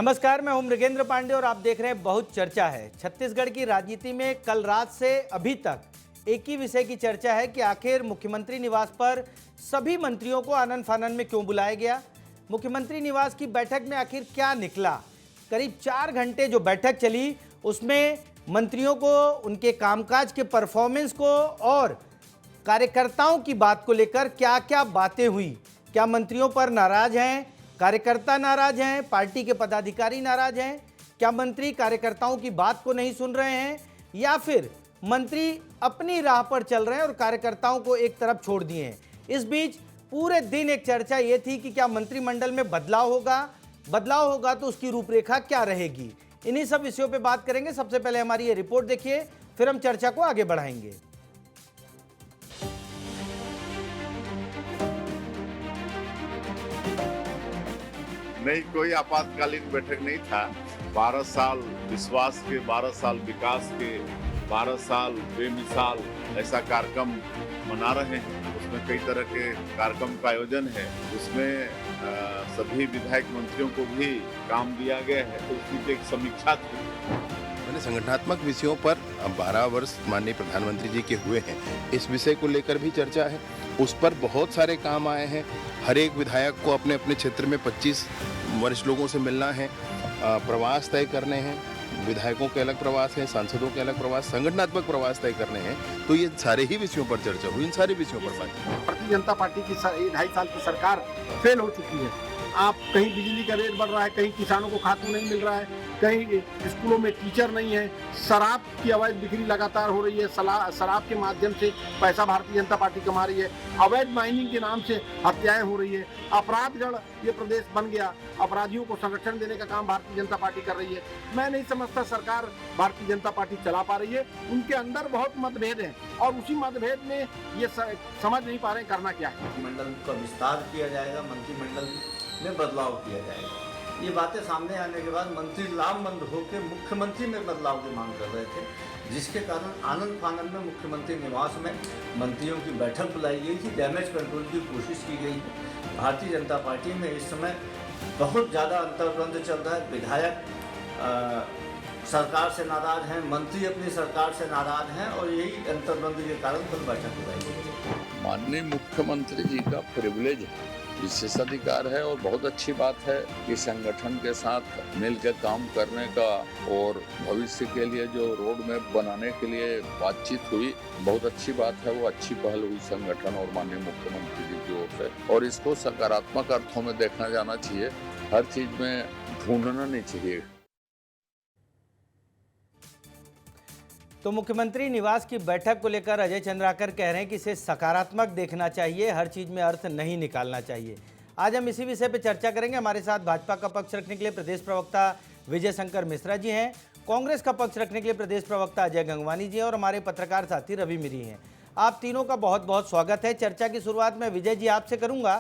नमस्कार, मैं हूं मृगेंद्र पांडे और आप देख रहे हैं बहुत चर्चा है। छत्तीसगढ़ की राजनीति में कल रात से अभी तक एक ही विषय की चर्चा है कि आखिर मुख्यमंत्री निवास पर सभी मंत्रियों को आनन फानन में क्यों बुलाया गया। मुख्यमंत्री निवास की बैठक में आखिर क्या निकला। करीब 4 घंटे जो बैठक चली उसमें मंत्रियों को उनके कामकाज के परफॉर्मेंस को और कार्यकर्ताओं की बात को लेकर क्या क्या बातें हुई। क्या मंत्रियों पर नाराज हैं, कार्यकर्ता नाराज हैं, पार्टी के पदाधिकारी नाराज हैं? क्या मंत्री कार्यकर्ताओं की बात को नहीं सुन रहे हैं या फिर मंत्री अपनी राह पर चल रहे हैं और कार्यकर्ताओं को एक तरफ छोड़ दिए हैं? इस बीच पूरे दिन एक चर्चा ये थी कि क्या मंत्रिमंडल में बदलाव होगा तो उसकी रूपरेखा क्या रहेगी। इन्हीं सब विषयों पे बात करेंगे। सबसे पहले हमारी ये रिपोर्ट देखिए, फिर हम चर्चा को आगे बढ़ाएंगे। नहीं, कोई आपातकालीन बैठक नहीं था। 12 साल विश्वास के, 12 साल विकास के, 12 साल बेमिसाल ऐसा कार्यक्रम मना रहे हैं। उसमें कई तरह के कार्यक्रम का आयोजन है। उसमें सभी विधायक मंत्रियों को भी काम दिया गया है, तो उसकी एक समीक्षा थी। मैंने संगठनात्मक विषयों पर 12 वर्ष माननीय प्रधानमंत्री जी के हुए हैं, इस विषय को लेकर भी चर्चा है। उस पर बहुत सारे काम आए हैं। हर एक विधायक को अपने अपने क्षेत्र में 25 वरिष्ठ लोगों से मिलना है, प्रवास तय करने हैं। विधायकों के अलग प्रवास हैं, सांसदों के अलग प्रवास, संगठनात्मक प्रवास तय करने हैं। तो ये सारे ही विषयों पर चर्चा हुई, इन सारे विषयों पर बात। भारतीय जनता पार्टी की 2.5 साल की सरकार फेल हो चुकी है। आप कहीं बिजली का रेट बढ़ रहा है, कहीं किसानों को खातू नहीं मिल रहा है, कहीं स्कूलों में टीचर नहीं है, शराब की अवैध बिक्री लगातार हो रही है, शराब के माध्यम से पैसा भारतीय जनता पार्टी कमा रही है, अवैध माइनिंग के नाम से हत्याएं हो रही है, अपराधगढ़ ये प्रदेश बन गया, अपराधियों को संरक्षण देने का काम भारतीय जनता पार्टी कर रही है। मैं नहीं समझता सरकार भारतीय जनता पार्टी चला पा रही है। उनके अंदर बहुत मतभेद हैं और उसी मतभेद में ये समझ नहीं पा रहे करना क्या है। मंत्रिमंडल का विस्तार किया जाएगा, मंत्रिमंडल में बदलाव किया जाएगा। ये बातें सामने आने के बाद मंत्री लामबंद होकर मुख्यमंत्री में बदलाव की मांग कर रहे थे, जिसके कारण आनन फानन में मुख्यमंत्री निवास में मंत्रियों की बैठक बुलाई गई थी। डैमेज कंट्रोल की कोशिश की गई है। भारतीय जनता पार्टी में इस समय बहुत ज़्यादा अंतर्द्वंद चल रहा है। विधायक सरकार से नाराज हैं, मंत्री अपनी सरकार से नाराज हैं और यही अंतर्द्वंद के कारण कुल बैठक बुलाई गई है। माननीय मुख्यमंत्री जी का प्रिविलेज है, विशेषाधिकार है और बहुत अच्छी बात है कि संगठन के साथ मिलकर काम करने का और भविष्य के लिए जो रोड मैप बनाने के लिए बातचीत हुई, बहुत अच्छी बात है। वो अच्छी पहल हुई संगठन और माननीय मुख्यमंत्री जी की ओर से, और इसको सकारात्मक अर्थों में देखना जाना चाहिए। हर चीज में ढूंढना नहीं चाहिए। तो मुख्यमंत्री निवास की बैठक को लेकर अजय चंद्राकर कह रहे हैं कि इसे सकारात्मक देखना चाहिए, हर चीज़ में अर्थ नहीं निकालना चाहिए। आज हम इसी विषय पर चर्चा करेंगे। हमारे साथ भाजपा का पक्ष रखने के लिए प्रदेश प्रवक्ता विजय शंकर मिश्रा जी हैं, कांग्रेस का पक्ष रखने के लिए प्रदेश प्रवक्ता अजय गंगवानी जी हैं और हमारे पत्रकार साथी रवि मिरी हैं। आप तीनों का बहुत बहुत स्वागत है। चर्चा की शुरुआत में विजय जी आपसे करूँगा।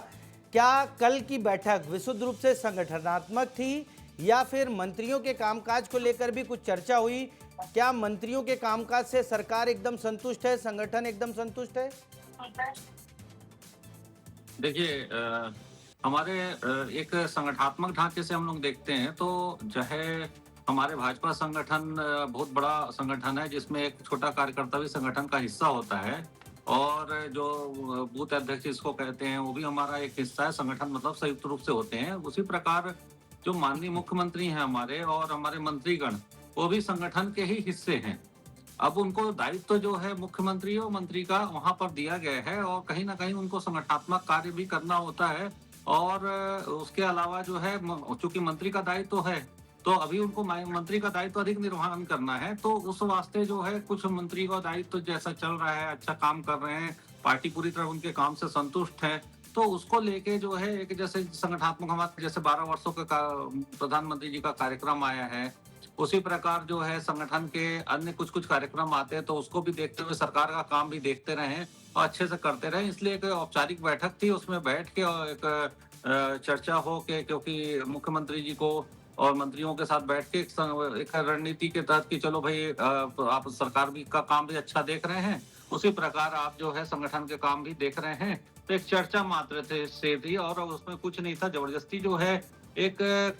क्या कल की बैठक विशुद्ध रूप से संगठनात्मक थी या फिर मंत्रियों के कामकाज को लेकर भी कुछ चर्चा हुई? क्या मंत्रियों के कामकाज से सरकार एकदम संतुष्ट है, संगठन एकदम संतुष्ट है? देखिए, हमारे एक संगठनात्मक ढांचे से हम लोग देखते हैं तो जो है हमारे भाजपा संगठन बहुत बड़ा संगठन है, जिसमें एक छोटा कार्यकर्ता भी संगठन का हिस्सा होता है और जो बूथ अध्यक्ष इसको कहते हैं वो भी हमारा एक हिस्सा है। संगठन मतलब संयुक्त रूप से होते हैं। उसी प्रकार जो माननीय मुख्यमंत्री हैं हमारे और हमारे मंत्रीगण, वो भी संगठन के ही हिस्से हैं। अब उनको दायित्व जो है मुख्यमंत्री और मंत्री का वहां पर दिया गया है और कहीं ना कहीं उनको संगठनात्मक कार्य भी करना होता है। और उसके अलावा जो है, चूंकि मंत्री का दायित्व है तो अभी उनको मंत्री का दायित्व अधिक निर्वहन करना है, तो उस वास्ते जो है कुछ मंत्री का दायित्व जैसा चल रहा है, अच्छा काम कर रहे हैं, पार्टी पूरी तरह उनके काम से संतुष्ट है, तो उसको लेके जो है एक जैसे संगठनात्मक हमारे जैसे 12 वर्षों का प्रधानमंत्री जी का कार्यक्रम आया है, उसी प्रकार जो है संगठन के अन्य कुछ कार्यक्रम आते हैं, तो उसको भी देखते हुए सरकार का काम भी देखते रहें और अच्छे से करते रहें। इसलिए एक औपचारिक बैठक थी, उसमें बैठ के एक चर्चा हो के, क्योंकि मुख्यमंत्री जी को और मंत्रियों के साथ बैठ के एक रणनीति के तहत कि चलो भाई आप सरकार भी का काम भी अच्छा देख रहे हैं, उसी प्रकार आप जो है संगठन के काम भी देख रहे हैं, तो एक चर्चा मात्र से थी और उसमें कुछ नहीं था। जबरदस्ती जो है एक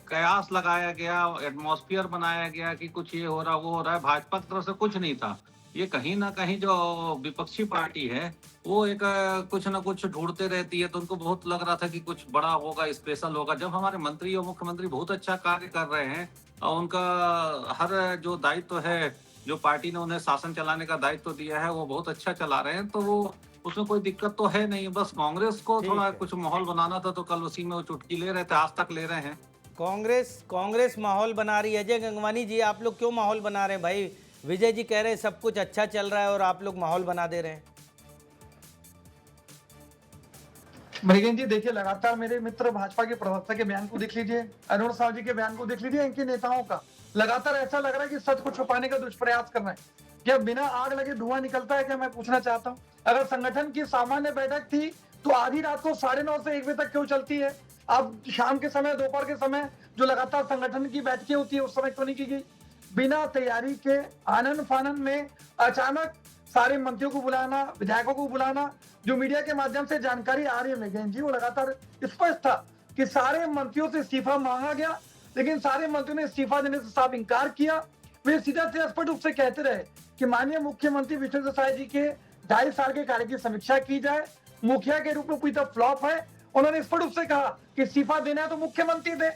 कयास लगाया गया, एटमॉस्फेयर बनाया गया कि कुछ ये हो रहा वो हो रहा है। भाजपा की तरफ से कुछ नहीं था। ये कहीं ना कहीं जो विपक्षी पार्टी है वो एक कुछ ना कुछ ढूंढते रहती है, तो उनको बहुत लग रहा था कि कुछ बड़ा होगा, स्पेशल होगा। जब हमारे मंत्री और मुख्यमंत्री बहुत अच्छा कार्य कर रहे हैं और उनका हर जो दायित्व है, जो पार्टी ने उन्हें शासन चलाने का दायित्व दिया है, वो बहुत अच्छा चला रहे हैं, तो वो उसमें कोई दिक्कत तो है नहीं। बस कांग्रेस को ठीक थोड़ा है। कुछ माहौल बनाना था, तो कल उसी में वो चुटकी ले रहे थे, आज तक ले रहे हैं। कांग्रेस माहौल बना रही है। अजय गंगवानी जी, आप लोग क्यों माहौल बना रहे हैं भाई? विजय जी कह रहे हैं सब कुछ अच्छा चल रहा है और आप लोग माहौल बना दे रहे हैं। मृगेन जी देखिए, लगातार मेरे मित्र भाजपा के प्रवक्ता के बयान को देख लीजिए, अरुण साव जी के बयान को देख लीजिए, इनके नेताओं का लगातार ऐसा लग रहा है कि सच को छुपाने का दुष्प्रयास कर रहे हैं। क्या बिना आग लगे धुआं निकलता है क्या? मैं पूछना चाहता हूँ। अगर संगठन की सामान्य बैठक थी तो आधी रात को 9:30 से 1 बजे तक क्यों चलती है? अब शाम के समय, दोपहर के समय जो लगातार संगठन की बैठकें होती है उस समय क्यों नहीं की गई? बिना तैयारी के आनन फानन में अचानक सारे मंत्रियों को बुलाना, विधायकों को बुलाना, जो मीडिया के माध्यम से जानकारी आ रही है मेघन जी, वो लगातार स्पष्ट था कि सारे मंत्रियों से इस्तीफा मांगा गया, लेकिन सारे मंत्रियों ने इस्तीफा देने से साफ इनकार किया। वे सीधा स्पष्ट रूप से कहते रहे कि माननीय मुख्यमंत्री विष्णुदेव साय जी के 2.5 साल के कार्य की समीक्षा की जाए, मुखिया के रूप में पूरी तरह फ्लॉप है। उन्होंने स्पष्ट रूप से कहा कि इस्तीफा देना है तो मुख्यमंत्री दे।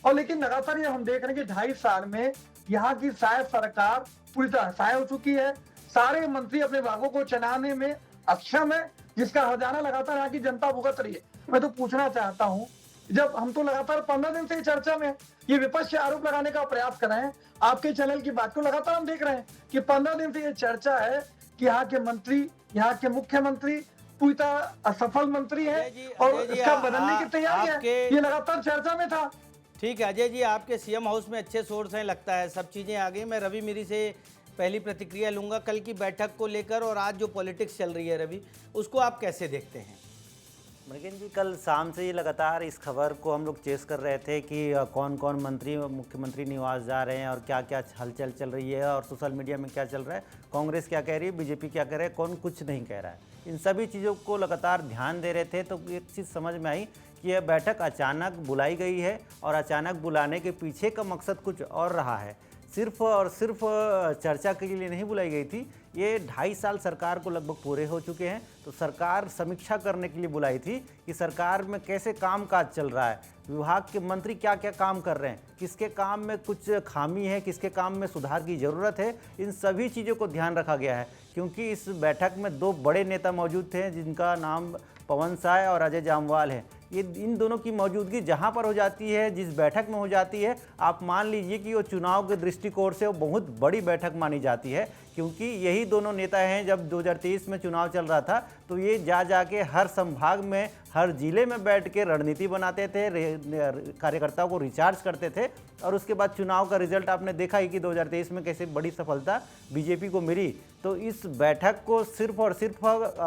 और लेकिन लगातार ये हम देख रहे हैं कि 2.5 साल में यहाँ की शायद सरकार पूरी तरह असहाय हो चुकी है। सारे मंत्री अपने भागों को चलाने में अक्षम है, जिसका हर्जाना लगातार यहाँ की जनता भुगत रही है। मैं तो पूछना चाहता हूँ, जब हम तो लगातार 15 दिन से चर्चा में ये विपक्ष आरोप लगाने का प्रयास कर रहे हैं, आपके चैनल की बात को लगातार हम देख रहे हैं कि 15 दिन से ये चर्चा है कि यहाँ के मंत्री, यहाँ के मुख्यमंत्री पूरी तरह असफल मंत्री है और इसका बदलने की तैयारी है। ये लगातार चर्चा में था। ठीक है अजय जी, आपके सीएम हाउस में अच्छे सोर्स हैं, लगता है सब चीज़ें आ गई। मैं रवि मेरी से पहली प्रतिक्रिया लूंगा कल की बैठक को लेकर, और आज जो पॉलिटिक्स चल रही है रवि, उसको आप कैसे देखते हैं? मृगेन जी, कल शाम से ही लगातार इस खबर को हम लोग चेस कर रहे थे कि कौन कौन मंत्री मुख्यमंत्री निवास जा रहे हैं और क्या क्या हलचल चल रही है और सोशल मीडिया में क्या चल रहा है, कांग्रेस क्या कह रही है, बीजेपी क्या कह रहा है, कौन कुछ नहीं कह रहा है। इन सभी चीज़ों को लगातार ध्यान दे रहे थे, तो एक चीज़ समझ में आई कि यह बैठक अचानक बुलाई गई है और अचानक बुलाने के पीछे का मकसद कुछ और रहा है। सिर्फ और सिर्फ चर्चा के लिए नहीं बुलाई गई थी। ये 2.5 साल सरकार को लगभग पूरे हो चुके हैं, तो सरकार समीक्षा करने के लिए बुलाई थी कि सरकार में कैसे कामकाज चल रहा है, विभाग के मंत्री क्या क्या काम कर रहे हैं, किसके काम में कुछ खामी है, किसके काम में सुधार की ज़रूरत है। इन सभी चीज़ों को ध्यान रखा गया है, क्योंकि इस बैठक में 2 बड़े नेता मौजूद थे जिनका नाम पवन साय और अजय जामवाल है। ये इन दोनों की मौजूदगी जहाँ पर हो जाती है, जिस बैठक में हो जाती है, आप मान लीजिए कि वो चुनाव के दृष्टिकोण से वो बहुत बड़ी बैठक मानी जाती है, क्योंकि यही दोनों नेता हैं। जब 2023 में चुनाव चल रहा था तो ये जा के हर संभाग में, हर जिले में बैठ के रणनीति बनाते थे, कार्यकर्ताओं को रिचार्ज करते थे, और उसके बाद चुनाव का रिजल्ट आपने देखा ही कि 2023 में कैसे बड़ी सफलता बीजेपी को मिली। तो इस बैठक को सिर्फ और सिर्फ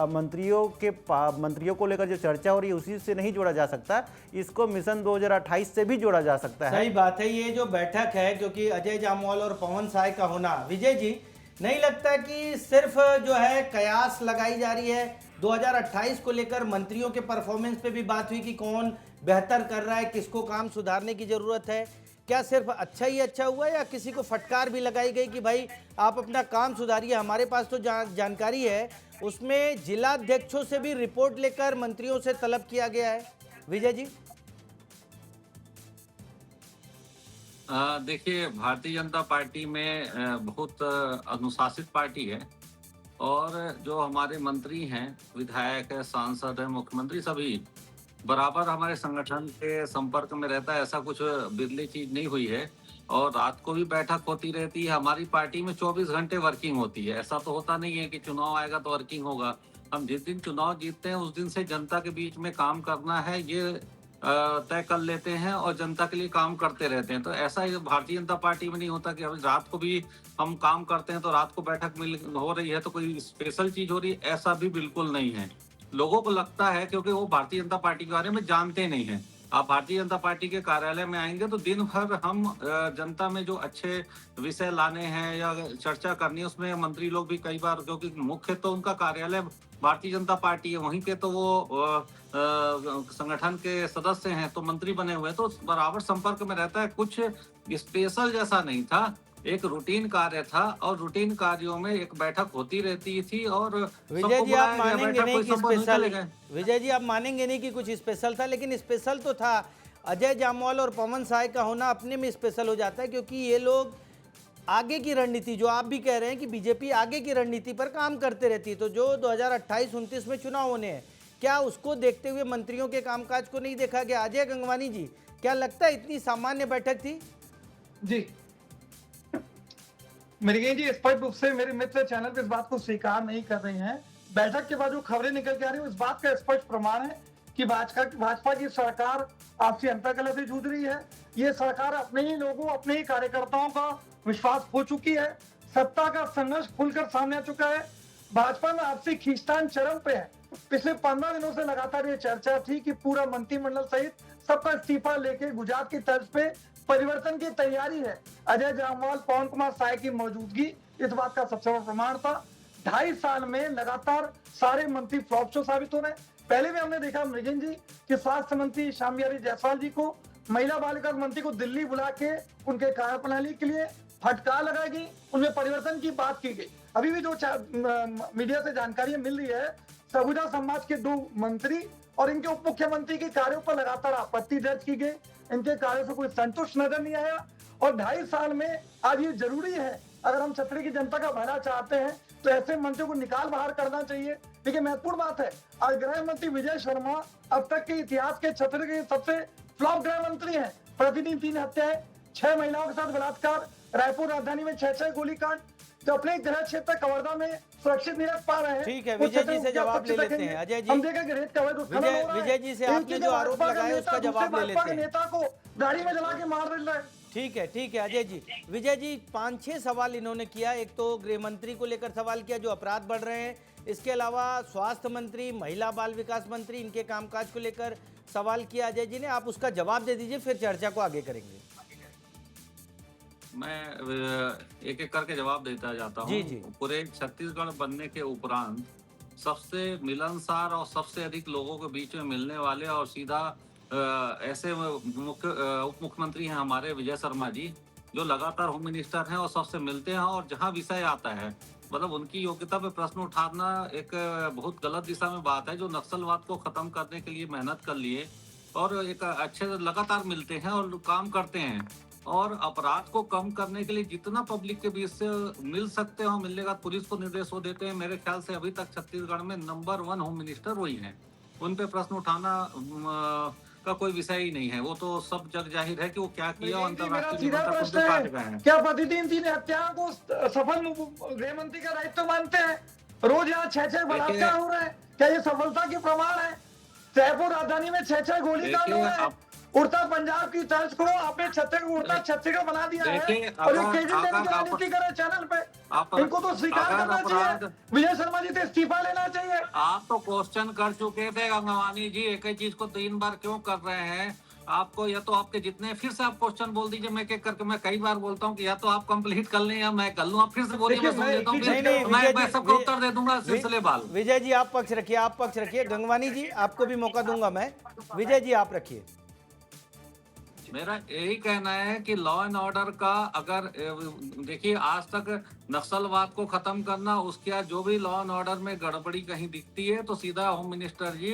मंत्रियों को लेकर जो चर्चा हो रही है उसी से नहीं जोड़ा जा सकता, इसको मिशन 2028 से भी जोड़ा जा सकता है। सही बात है। ये जो बैठक है, क्योंकि अजय जामवाल और पवन साय का होना, विजय जी नहीं लगता कि सिर्फ जो है कयास लगाई जा रही है? 2028 को लेकर मंत्रियों के परफॉर्मेंस पे भी बात हुई कि कौन बेहतर कर रहा है, किसको काम सुधारने की जरूरत है। क्या सिर्फ अच्छा ही अच्छा हुआ, या किसी को फटकार भी लगाई गई कि भाई आप अपना काम सुधारिए? हमारे पास तो जानकारी है उसमें जिलाध्यक्षों से भी रिपोर्ट लेकर मंत्रियों से तलब किया गया है। विजय जी, देखिए, भारतीय जनता पार्टी में बहुत अनुशासित पार्टी है, और जो हमारे मंत्री हैं, विधायक है, सांसद है, मुख्यमंत्री, सभी बराबर हमारे संगठन के संपर्क में रहता है। ऐसा कुछ बिरली चीज नहीं हुई है, और रात को भी बैठक होती रहती है। हमारी पार्टी में 24 घंटे वर्किंग होती है। ऐसा तो होता नहीं है कि चुनाव आएगा तो वर्किंग होगा। हम जिस दिन चुनाव जीतते हैं उस दिन से जनता के बीच में काम करना है, ये तय कर लेते हैं और जनता के लिए काम करते रहते हैं। तो ऐसा ही भारतीय जनता पार्टी में नहीं होता कि अभी रात को भी हम काम करते हैं तो रात को बैठक हो रही है तो कोई स्पेशल चीज हो रही है, ऐसा भी बिल्कुल नहीं है। लोगों को लगता है, क्योंकि वो भारतीय जनता पार्टी के बारे में जानते नहीं है, आप भारतीय जनता पार्टी के कार्यालय में आएंगे तो दिन भर हम जनता में जो अच्छे विषय लाने हैं या चर्चा करनी है उसमें मंत्री लोग भी कई बार, क्योंकि मुख्य तो उनका कार्यालय भारतीय जनता पार्टी है, वहीं के तो वो संगठन के सदस्य हैं, तो मंत्री बने हुए हैं, तो बराबर संपर्क में रहता है। कुछ स्पेशल जैसा नहीं था, एक रूटीन कार्य था और रूटीन कार्यों में एक बैठक होती रहती थी और विजय जी आप मानेंगे नहीं कि स्पेशल, विजय जी आप मानेंगे नहीं कि कुछ स्पेशल था, लेकिन स्पेशल तो था। अजय जामवाल और पवन साय का होना अपने में स्पेशल हो जाता है, क्योंकि ये लोग आगे की रणनीति, जो आप भी कह रहे हैं कि बीजेपी आगे की रणनीति पर काम करते रहती है, तो जो 2028-29 में चुनाव होने हैं, क्या उसको देखते हुए मंत्रियों के कामकाज को नहीं देखा गया? अजय गंगवानी जी, क्या लगता है इतनी सामान्य बैठक थी? जी मृगेश जी, स्पष्ट रूप से मेरे मित्र चैनल पे इस बात को स्वीकार नहीं कर रहे हैं। बैठक के बाद जो खबरें निकल के आ रही है इस बात का स्पष्ट प्रमाण है कि भाजपा की सरकार आपसी अंतर्कलह से जूझ रही है। ये सरकार अपने ही लोगों, अपने ही कार्यकर्ताओं का विश्वास खो चुकी है। सत्ता का संघर्ष खुलकर सामने आ चुका है। भाजपा में आपसी खींचतान चरम पे है। पिछले 15 दिनों से लगातार ये चर्चा थी कि पूरा मंत्रिमंडल सहित सबका इस्तीफा लेके गुजरात की तर्ज पे परिवर्तन की तैयारी है। अजय जामवाल, पवन कुमार साय की मौजूदगी इस बात का सबसे बड़ा प्रमाण था। 2.5 साल में लगातार सारे मंत्री फ्लॉप शो साबित हो रहे हैं। पहले भी हमने देखा मृगेश जी कि स्वास्थ्य मंत्री श्याम बिहारी जायसवाल जी को, महिला बाल विकास मंत्री को दिल्ली बुला के उनके कार्यप्रणाली के लिए फटकार लगाई गई, उनमें परिवर्तन की बात की गई। अभी भी जो मीडिया से जानकारी मिल रही है, सरगुजा समाज के 2 मंत्री और इनके उप मुख्यमंत्री के कार्यों पर लगातार आपत्ति दर्ज की गई। इनके कार्यों से कोई संतुष्ट नजर नहीं आया और 2.5 साल में आज ये जरूरी है, अगर हम छतरी की जनता का भला चाहते हैं तो ऐसे मंत्रियों को निकाल बाहर करना चाहिए। लेकिन महत्वपूर्ण बात है, आज गृह मंत्री विजय शर्मा अब तक के इतिहास के छतरी के सबसे फ्लॉप गृह मंत्री हैं। प्रतिदिन 3 हत्याएं, 6 महिलाओं के साथ बलात्कार, रायपुर राजधानी में 6 गोलीकांड, जो अपने गृह क्षेत्र कवर्धा में सुरक्षित नहीं रख पा रहे हैं। ठीक है, विजय जी से जवाब ले लेते हैं। अजय जी, हम देखेंगे रेत का विजय जी से आपने जो आरोप लगाया उसका जवाब ले लेते हैं। नेता को गाड़ी में जला के मार रहे हैं। ठीक है अजय जी। विजय जी, 5-6 सवाल इन्होंने किया। एक तो गृह मंत्री को लेकर सवाल किया, जो अपराध बढ़ रहे हैं। इसके अलावा स्वास्थ्य मंत्री, महिला बाल विकास मंत्री, इनके कामकाज को लेकर सवाल किया अजय जी ने। आप उसका जवाब दे दीजिए, फिर चर्चा को आगे करेंगे। मैं एक एक करके जवाब देता जाता हूँ। जी। पूरे छत्तीसगढ़ बनने के उपरांत सबसे मिलनसार और सबसे अधिक लोगों के बीच में मिलने वाले और सीधा ऐसे उप मुख्यमंत्री हैं हमारे विजय शर्मा जी, जो लगातार होम मिनिस्टर हैं और सबसे मिलते हैं और जहां विषय आता है, मतलब उनकी योग्यता पे प्रश्न उठाना एक बहुत गलत दिशा में बात है। जो नक्सलवाद को खत्म करने के लिए मेहनत कर लिए और एक अच्छे लगातार मिलते हैं और काम करते हैं, और अपराध को कम करने के लिए जितना पब्लिक के बीच से मिल सकते हो, मिलने का पुलिस को निर्देश वो देते हैं। मेरे ख्याल से अभी तक छत्तीसगढ़ में नंबर 1 होम मिनिस्टर वही हैं। उन पे प्रश्न उठाना का कोई विषय ही नहीं है। वो तो सब जग जाहिर है कि वो क्या किया। क्या प्रतिदिन 3 हत्याओं को सफल गृह मंत्री का दायित्व मानते हैं? रोज यहाँ 6 बलात्कार हो रहे हैं, क्या ये सफलता के प्रमाण है? जयपुर राजधानी में 6 गोलीकांड हो रहे हैं। उड़ता पंजाब की तर्ज को आपने छत्तीसगढ़ को उड़ता छत्तीसगढ़ बना दिया है और ये केजरीवाल की राजनीति करे चैनल पे। इनको तो स्वीकार करना चाहिए, विजय शर्मा जी से इस्तीफा लेना चाहिए। आप तो क्वेश्चन कर चुके थे गंगवानी जी, एक ही चीज को 3 बार क्यों कर रहे हैं? आपको या तो आपके जितने, फिर से आप क्वेश्चन बोल दीजिए, मैं एक करके मैं कई बार बोलता हूँ कि या तो आप कंप्लीट कर लें या मैं कर लूँ। आप फिर से बोलिए, मैं सुन लेता हूँ, मैं सबको उत्तर दे दूंगा सिलसिले बाल। विजय जी आप पक्ष रखिए। गंगवानी जी आपको भी मौका दूंगा मैं। विजय जी आप रखिए। मेरा यही कहना है कि लॉ एंड ऑर्डर का अगर देखिए, आज तक नक्सलवाद को खत्म करना, उसके जो भी लॉ एंड ऑर्डर में गड़बड़ी कहीं दिखती है तो सीधा होम मिनिस्टर जी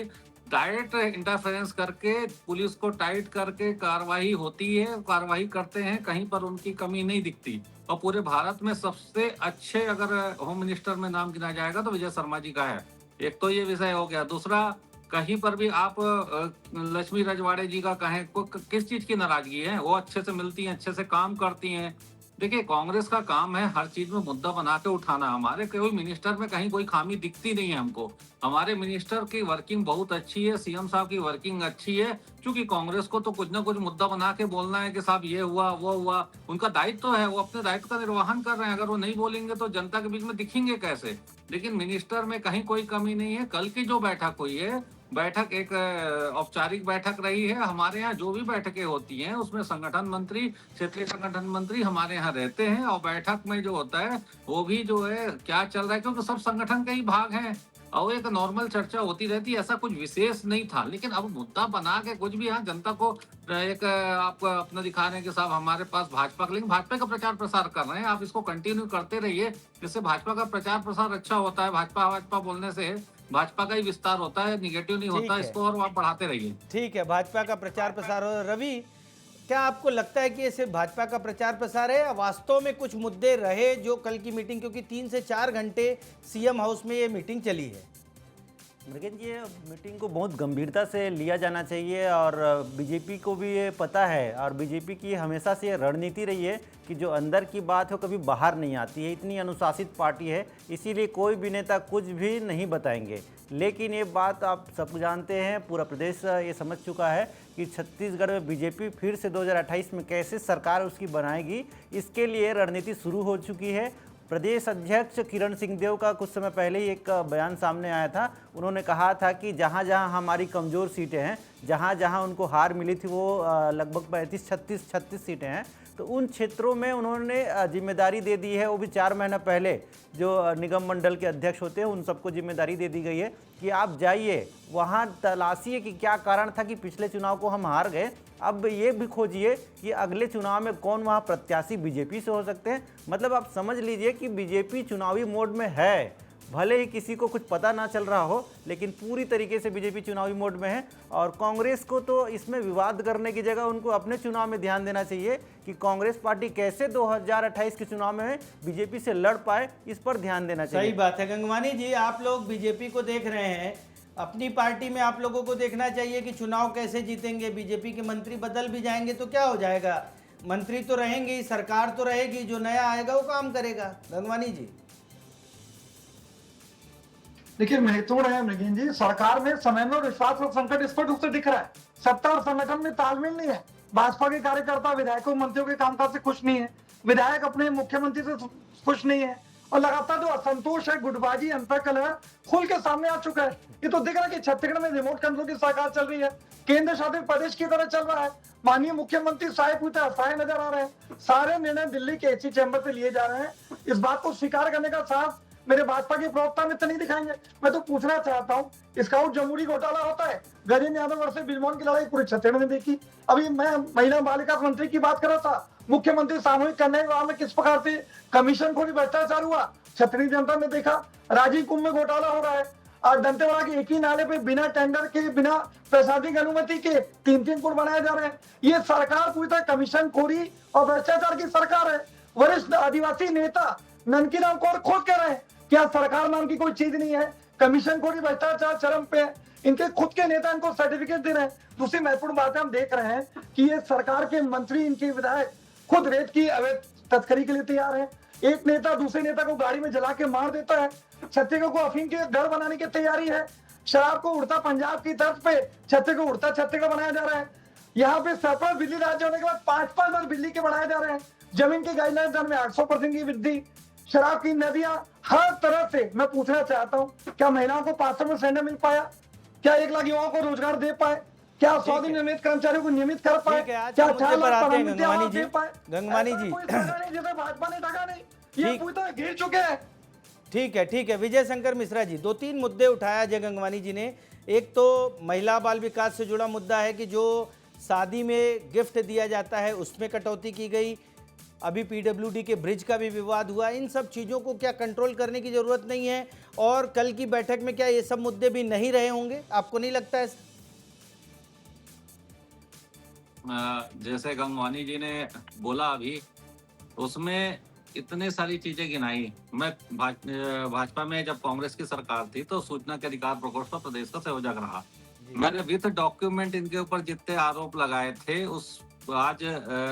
डायरेक्ट इंटरफेरेंस करके पुलिस को टाइट करके कार्रवाई होती है, कार्रवाई करते हैं, कहीं पर उनकी कमी नहीं दिखती। और पूरे भारत में सबसे अच्छे अगर होम मिनिस्टर में नाम गिना जाएगा तो विजय शर्मा जी का है। एक तो ये विषय हो गया। दूसरा, कहीं पर भी आप लक्ष्मी रजवाड़े जी का कहें, किस चीज की नाराजगी है? वो अच्छे से मिलती हैं, अच्छे से काम करती हैं। देखिए, कांग्रेस का काम है हर चीज में मुद्दा बना के उठाना। हमारे कोई मिनिस्टर में कहीं कोई खामी दिखती नहीं है हमको। हमारे मिनिस्टर की वर्किंग बहुत अच्छी है, सीएम साहब की वर्किंग अच्छी है। क्योंकि कांग्रेस को तो कुछ ना कुछ मुद्दा बना के बोलना है कि साहब ये हुआ वो हुआ। उनका दायित्व है, वो अपने दायित्व का निर्वहन कर रहे हैं। अगर वो नहीं बोलेंगे तो जनता के बीच में दिखेंगे कैसे? लेकिन मिनिस्टर में कहीं कोई कमी नहीं है। कल की जो बैठक हुई है बैठक एक औपचारिक बैठक रही है। हमारे यहाँ जो भी बैठकें होती हैं उसमें संगठन मंत्री, क्षेत्रीय संगठन मंत्री हमारे यहाँ रहते हैं, और बैठक में जो होता है वो भी जो है क्या चल रहा है, क्योंकि सब संगठन के ही भाग हैं और एक नॉर्मल चर्चा होती रहती है। ऐसा कुछ विशेष नहीं था, लेकिन अब मुद्दा बना के कुछ भी यहाँ जनता को एक आप अपना दिखा रहे हैं कि साहब हमारे पास भाजपा, लेकिन भाजपा का प्रचार प्रसार कर रहे हैं। आप इसको कंटिन्यू करते रहिए, जिससे भाजपा का प्रचार प्रसार अच्छा होता है। भाजपा बोलने से भाजपा का ही विस्तार होता है, निगेटिव नहीं होता। इसको और आप बढ़ाते रहिए। ठीक है, भाजपा का प्रचार प्रसार हो। रवि, क्या आपको लगता है कि ये सिर्फ भाजपा का प्रचार प्रसार है या वास्तव में कुछ मुद्दे रहे जो कल की मीटिंग, क्योंकि 3 से 4 घंटे सीएम हाउस में ये मीटिंग चली है? लेकिन ये मीटिंग को बहुत गंभीरता से लिया जाना चाहिए और बीजेपी को भी ये पता है, और बीजेपी की हमेशा से रणनीति रही है कि जो अंदर की बात है कभी बाहर नहीं आती है। इतनी अनुशासित पार्टी है, इसीलिए कोई भी नेता कुछ भी नहीं बताएंगे। लेकिन ये बात आप सब जानते हैं, पूरा प्रदेश ये समझ चुका है कि छत्तीसगढ़ में बीजेपी फिर से 2028 में कैसे सरकार उसकी बनाएगी, इसके लिए रणनीति शुरू हो चुकी है। प्रदेश अध्यक्ष किरण सिंहदेव का कुछ समय पहले ही एक बयान सामने आया था। उन्होंने कहा था कि जहां जहां हमारी कमज़ोर सीटें हैं, जहां जहां उनको हार मिली थी, वो लगभग 35-36 सीटें हैं, तो उन क्षेत्रों में उन्होंने जिम्मेदारी दे दी है। वो भी 4 महीना पहले जो निगम मंडल के अध्यक्ष होते हैं उन सबको जिम्मेदारी दे दी गई है कि आप जाइए वहाँ तलाशिए कि क्या कारण था कि पिछले चुनाव को हम हार गए। अब ये भी खोजिए कि अगले चुनाव में कौन वहाँ प्रत्याशी बीजेपी से हो सकते हैं। मतलब आप समझ लीजिए कि बीजेपी चुनावी मोड में है, भले ही किसी को कुछ पता ना चल रहा हो, लेकिन पूरी तरीके से बीजेपी चुनावी मोड में है। और कांग्रेस को तो इसमें विवाद करने की जगह उनको अपने चुनाव में ध्यान देना चाहिए कि कांग्रेस पार्टी कैसे 2028 के चुनाव में बीजेपी से लड़ पाए, इस पर ध्यान देना चाहिए। सही बात है। गंगवानी जी, आप लोग बीजेपी को देख रहे हैं, अपनी पार्टी में आप लोगों को देखना चाहिए कि चुनाव कैसे जीतेंगे। बीजेपी के मंत्री बदल भी जाएंगे तो क्या हो जाएगा, मंत्री तो रहेंगे ही, सरकार तो रहेगी, जो नया आएगा वो काम करेगा। गंगवानी जी देखिए, महत्वपूर्ण है मृगेन जी, सरकार में समन्वय और विश्वास का संकट स्पष्ट रूप से दिख रहा है। सत्ता और संगठन में तालमेल नहीं है। भाजपा के कार्यकर्ता विधायकों मंत्रियों के कामकाज से खुश नहीं है, विधायक अपने मुख्यमंत्री से खुश नहीं है, और लगातार जो असंतोष है, गुटबाजी, अंतर्कलह खुल के सामने आ चुका है। ये तो दिख रहा है कि छत्तीसगढ़ में रिमोट कंट्रोल की सरकार चल रही है, केंद्र शासित प्रदेश की तरह चल रहा है। माननीय मुख्यमंत्री साहेब पूरे असहाय नजर आ रहे हैं। सारे निर्णय दिल्ली के एसी चैम्बर से लिए जा रहे हैं। इस बात को स्वीकार करने का साहस मेरे भाजपा के प्रवक्ता मित्र नहीं दिखाएंगे। मैं तो पूछना चाहता हूँ, स्काउट जमूरी घोटाला होता है, गजेंद्र यादव वर्सेस बिजमौन की लड़ाई पूरे छत्तीसगढ़ में देखी। अभी मैं महिला बाल विकास मंत्री की बात कर रहा था, मुख्यमंत्री सामूहिक कन्या विवाह में किस प्रकार से कमीशन को भी भ्रष्टाचार हुआ, छत्तीसगढ़ जनता ने देखा। राजीव कुंभ में घोटाला हो रहा है, और दंतेवाड़ा के एक ही नाले पे बिना टेंडर के, बिना प्रशासनिक अनुमति के 3-3 पुल बनाए जा रहे हैं। ये सरकार पूरी तरह कमीशन खोरी और भ्रष्टाचार की सरकार है। वरिष्ठ आदिवासी नेता ननकी राम कौर खुद कह रहे हैं क्या सरकार नाम की कोई चीज नहीं है, कमीशन खोरी भ्रष्टाचार चरम पे है। इनके खुद के नेता इनको सर्टिफिकेट दे रहे हैं। दूसरी महत्वपूर्ण बात है, हम देख रहे हैं कि ये सरकार के मंत्री, इनके विधायक खुद रेत की अवैध तस्करी के लिए तैयार है। एक नेता दूसरे नेता को गाड़ी में जला के मार देता है। छत्तीसगढ़ को अफीम के घर बनाने की तैयारी है। शराब को उड़ता पंजाब की तर्ज पे छत्तीसगढ़ को उड़ता छत्तीसगढ़ बनाया जा रहा है। यहाँ पे सरप्लस बिजली राज्य होने के बाद 5-5 बार बिजली के बढ़ाए जा रहे हैं। जमीन की गाइडलाइन दर में 800% की वृद्धि, शराब की नदियां, हर तरह से। मैं पूछना चाहता हूँ, क्या महिलाओं को 500 में सिलेंडर मिल पाया? क्या 1 लाख युवाओं को रोजगार दे पाए? क्या 100 दिन नियमित कर्मचारियों को नियमित कर पाए? क्या 4 लाख प्रधानमंत्री आवास दे पाए? गंगवानी जी जिसे भाजपा ने ढका नहीं, ये पूरी तरह घिर चुके हैं। ठीक है विजय शंकर मिश्रा जी, 2-3 मुद्दे उठाया जय गंगवानी जी ने। एक तो महिला बाल विकास से जुड़ा मुद्दा है कि जो शादी में गिफ्ट दिया जाता है उसमें कटौती की गई। अभी पीडब्ल्यूडी के ब्रिज का भी विवाद हुआ। इन सब चीज़ों को क्या कंट्रोल करने की ज़रूरत नहीं है? और कल की बैठक में क्या ये सब मुद्दे भी नहीं रहे होंगे, आपको नहीं लगता है? जैसे गंगवानी जी ने बोला अभी, उसमें इतने सारी चीजें गिनाई। मैं भाजपा में जब कांग्रेस की सरकार थी तो सूचना के अधिकार प्रकोष्ठ पर प्रदेश का संयोजक रहा। मैंने विथ डॉक्यूमेंट इनके ऊपर जितने आरोप लगाए थे उस आज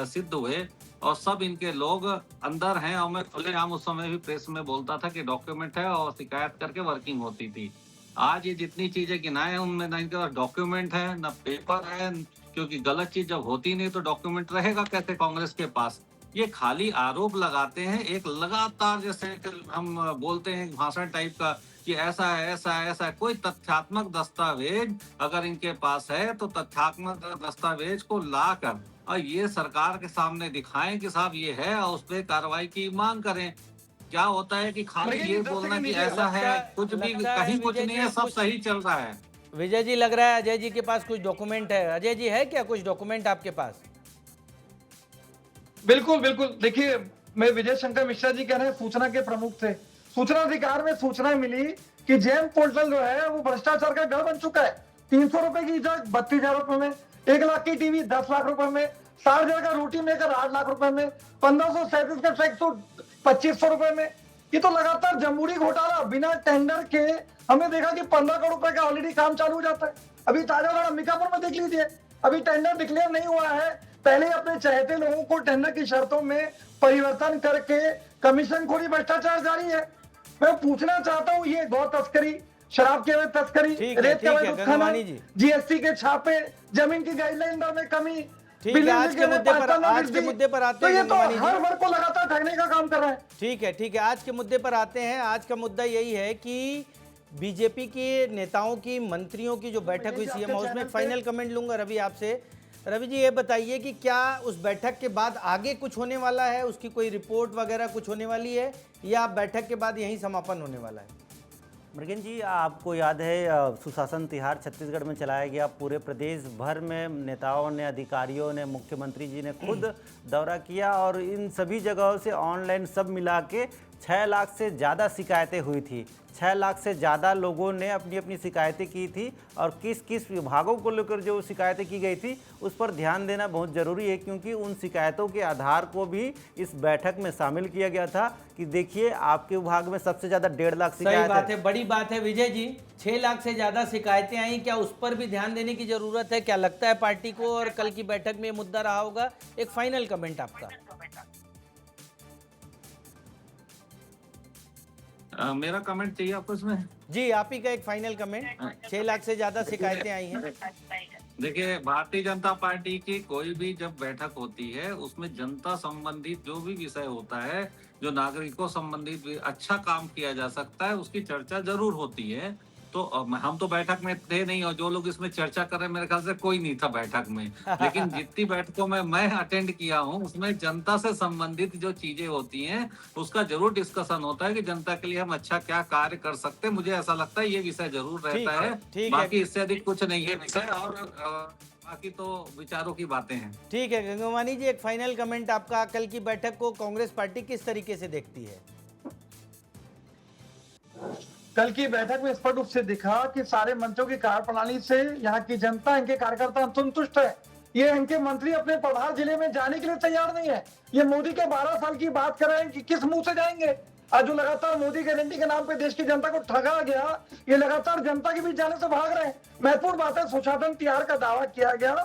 सिद्ध हुए, और सब इनके लोग अंदर हैं। और मैं खुलेआम उस समय भी प्रेस में बोलता था कि डॉक्यूमेंट है और शिकायत करके वर्किंग होती थी। आज ये जितनी चीजें गिनाए हैं उनमें ना इनके पास डॉक्यूमेंट है ना पेपर है, क्योंकि गलत चीज जब होती नहीं तो डॉक्यूमेंट रहेगा कैसे कांग्रेस के पास। ये खाली आरोप लगाते हैं, एक लगातार जैसे हम बोलते हैं भाषण टाइप का कि ऐसा है, ऐसा है, ऐसा है। कोई तथ्यात्मक दस्तावेज अगर इनके पास है तो तथ्यात्मक दस्तावेज को लाकर और ये सरकार के सामने दिखाएं कि साहब ये है और उस पर कार्रवाई की मांग करें। क्या होता है कि खाली ये बोलना कि ऐसा है, कुछ भी कहीं कुछ नहीं है, सब सही चल रहा है। विजय जी, लग रहा है अजय जी के पास कुछ डॉक्यूमेंट है। अजय जी, है क्या कुछ डॉक्यूमेंट आपके पास? बिल्कुल बिल्कुल, देखिए मैं विजय शंकर मिश्रा जी कह रहे हैं, सूचना के प्रमुख थे। सूचना अधिकार में सूचना मिली कि जेम पोर्टल जो है वो भ्रष्टाचार का गढ़ बन चुका है। 300 रुपए की इजाजत 32,000 रुपए में, 1 लाख की टीवी 10 लाख रुपए में, 60,000 का रोटी मेकर 8 लाख रुपए में, 1537 का ट्रैक सूट 2500 रुपए में। ये तो लगातार जमहूरी घोटाला बिना टेंडर के। हमने देखा कि 15 करोड़ रुपए का ऑलरेडी काम चालू हो जाता है। अभी ताजा उदाहरण अंबिकापुर में देख लीजिए, अभी टेंडर डिक्लेयर नहीं हुआ है, पहले अपने चहेते लोगों को टेंडर की शर्तों में परिवर्तन करके कमीशन खोरी भ्रष्टाचार जारी है। मैं पूछना चाहता हूँ, ये गौ तस्करी, शराब की अवैध तस्करी, रेत का अवैध उत्खनन, जीएसटी के छापे, जमीन की गाइडलाइन दर में कमी, ठीक है, आज के मुद्दे पर आते हैं। तो ये तो हर वर्ग को लगातार ठगने का काम कर रहा है। ठीक है, आज के मुद्दे पर आते हैं। आज का मुद्दा यही है कि बीजेपी के नेताओं की, मंत्रियों की जो बैठक हुई सीएम हाउस में, फाइनल कमेंट लूंगा रवि आपसे। रवि जी, ये बताइए कि क्या उस बैठक के बाद आगे कुछ होने वाला है, उसकी कोई रिपोर्ट वगैरह कुछ होने वाली है, या बैठक के बाद यहीं समापन होने वाला है? मृगेन जी, आपको याद है सुशासन तिहार छत्तीसगढ़ में चलाया गया। पूरे प्रदेश भर में नेताओं ने, अधिकारियों ने, मुख्यमंत्री जी ने खुद दौरा किया और इन सभी जगहों से ऑनलाइन सब मिला के 6 लाख से ज़्यादा शिकायतें हुई थी। 6 लाख से ज़्यादा लोगों ने अपनी अपनी शिकायतें की थी और किस किस विभागों को लेकर जो शिकायतें की गई थी उस पर ध्यान देना बहुत ज़रूरी है, क्योंकि उन शिकायतों के आधार को भी इस बैठक में शामिल किया गया था कि देखिए आपके विभाग में सबसे ज़्यादा 1.5 लाख शिकायत। सही बात है, बड़ी बात है विजय जी। 6 लाख से ज़्यादा शिकायतें आई, क्या उस पर भी ध्यान देने की ज़रूरत है? क्या लगता है पार्टी को, और कल की बैठक में ये मुद्दा रहा होगा? एक फाइनल कमेंट आपका। मेरा कमेंट चाहिए आपको इसमें? जी, आप ही का एक फाइनल कमेंट। 6 लाख से ज्यादा शिकायतें आई हैं। देखिए, भारतीय जनता पार्टी की कोई भी जब बैठक होती है उसमें जनता संबंधित जो भी विषय होता है, जो नागरिकों संबंधित अच्छा काम किया जा सकता है, उसकी चर्चा जरूर होती है। तो हम तो बैठक में थे नहीं, और जो लोग इसमें चर्चा कर रहे हैं मेरे ख्याल से कोई नहीं था बैठक में। लेकिन जितनी बैठकों में मैं अटेंड किया हूँ उसमें जनता से संबंधित जो चीजें होती हैं उसका जरूर डिस्कशन होता है कि जनता के लिए हम अच्छा क्या कार्य कर सकते हैं। मुझे ऐसा लगता है ये विषय जरूर रहता है। बाकी इससे अधिक कुछ नहीं है विषय, और बाकी तो विचारों की बातें हैं। ठीक है गंगवानी जी, एक फाइनल कमेंट आपका। कल की बैठक को कांग्रेस पार्टी किस तरीके से देखती है? कल की बैठक में स्पष्ट रूप से दिखा कि सारे मंत्रियों की कार्यप्रणाली से यहाँ की जनता, इनके कार्यकर्ता असंतुष्ट है। ये इनके मंत्री अपने प्रभार जिले में जाने के लिए तैयार नहीं है। ये मोदी के 12 साल की बात कर रहे हैं कि किस मुंह से जाएंगे। आज जो लगातार मोदी गारंटी के नाम पे देश की जनता को ठगा गया, ये लगातार जनता के बीच जाने से भाग रहे हैं। महत्वपूर्ण बात है, सुशासन तिहार का दावा किया गया,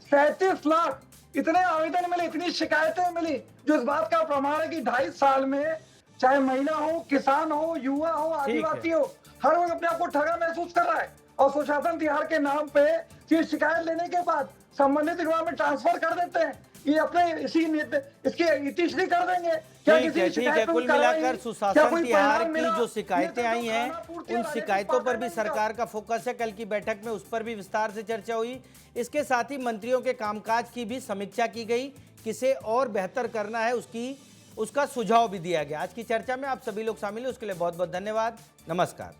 37 लाख इतने आवेदन मिले, इतनी शिकायतें मिली, जो इस बात का प्रमाण है कि 2.5 साल में चाहे महिला हो, किसान हो, युवा हो, आदिवासी हो, हर लोग अपने आप को ठगा महसूस कर रहा है। और सुशासन तिहार के नाम पे ये शिकायत लेने के बाद संबंधित विभाग में ट्रांसफर कर देते हैं। ये अपने इसकी इतिश्री कर देंगे। ठीक है, कुल मिलाकर सुशासन तिहार की जो शिकायतें आई हैं उन शिकायतों पर भी सरकार का फोकस है। कल की बैठक में उस पर भी विस्तार से चर्चा हुई। इसके साथ ही मंत्रियों के कामकाज की भी समीक्षा की गई, किसे और बेहतर करना है उसका सुझाव भी दिया गया। आज की चर्चा में आप सभी लोग शामिल हैं, उसके लिए बहुत बहुत धन्यवाद। नमस्कार।